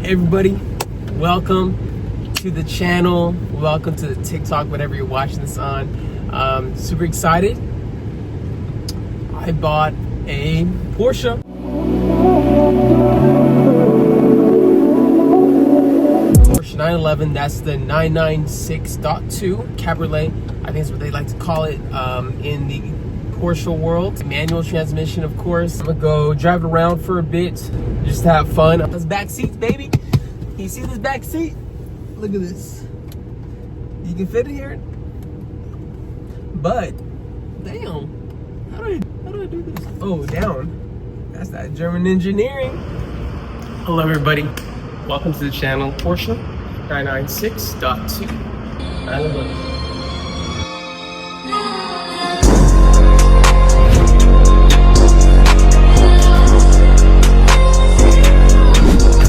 everybody, welcome to the channel, welcome to the TikTok, whatever you're watching this on. Super excited. I bought a Porsche. Porsche 911, that's the 996.2 Cabriolet. I think that's what they like to call it in the Porsche world. Manual transmission, of course. I'm gonna go drive it around for a bit, just to have fun. Those back seats, baby. Can you see this back seat? Look at this. You can fit it here. But, damn, how do I do this? Oh, down. That's that German engineering. Hello, everybody. Welcome to the channel. Porsche 996.2.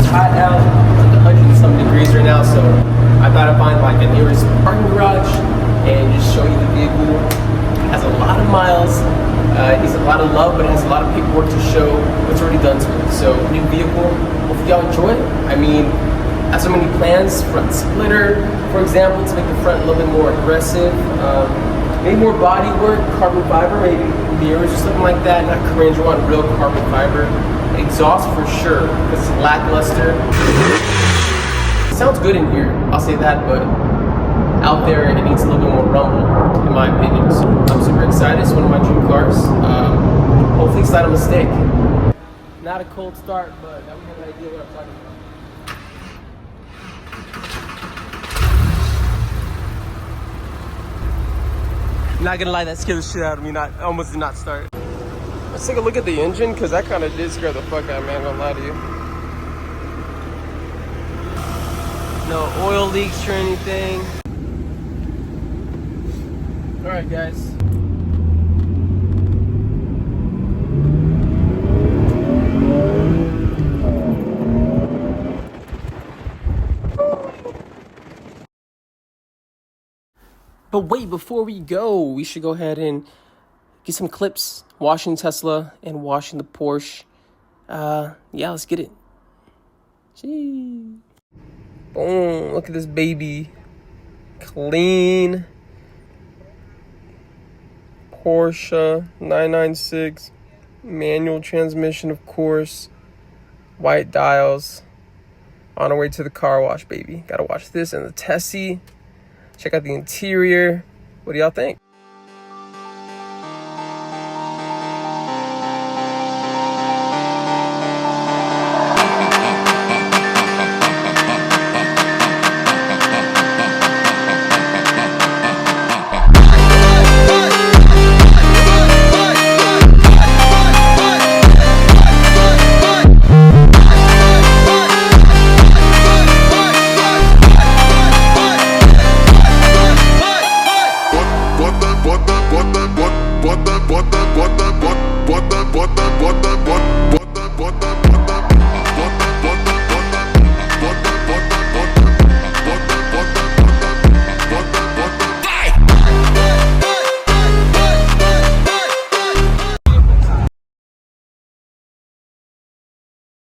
Hot out, like 100 and some degrees right now, so I thought I'd find like a nearest parking garage and just show you the vehicle. It has a lot of miles, it needs a lot of love, but it has a lot of paperwork to show what's already done to it. So, new vehicle, hopefully y'all enjoy it. I mean, I have so many plans, front splitter, for example, to make the front a little bit more aggressive. Maybe more body work, carbon fiber, maybe mirrors or something like that, not cringe, I want real carbon fiber. Exhaust for sure, because it's lackluster. It sounds good in here, I'll say that, but out there it needs a little bit more rumble, in my opinion. So I'm super excited. It's one of my dream cars. Hopefully it's not a mistake. Not a cold start, but that would have an idea what I'm talking about. Not gonna lie, that scared the shit out of me. Almost did not start. Let's take a look at the engine, because that kind of did scare the fuck out of me, I'm gonna lie to you. No oil leaks or anything. Alright, guys. But wait, before we go, we should go ahead and get some clips washing Tesla and washing the Porsche. Yeah, let's get it. Gee. Boom, look at this baby. Clean. Porsche 996. Manual transmission, of course. White dials. On our way to the car wash, baby. Gotta watch this and the Tessie. Check out the interior. What do y'all think? What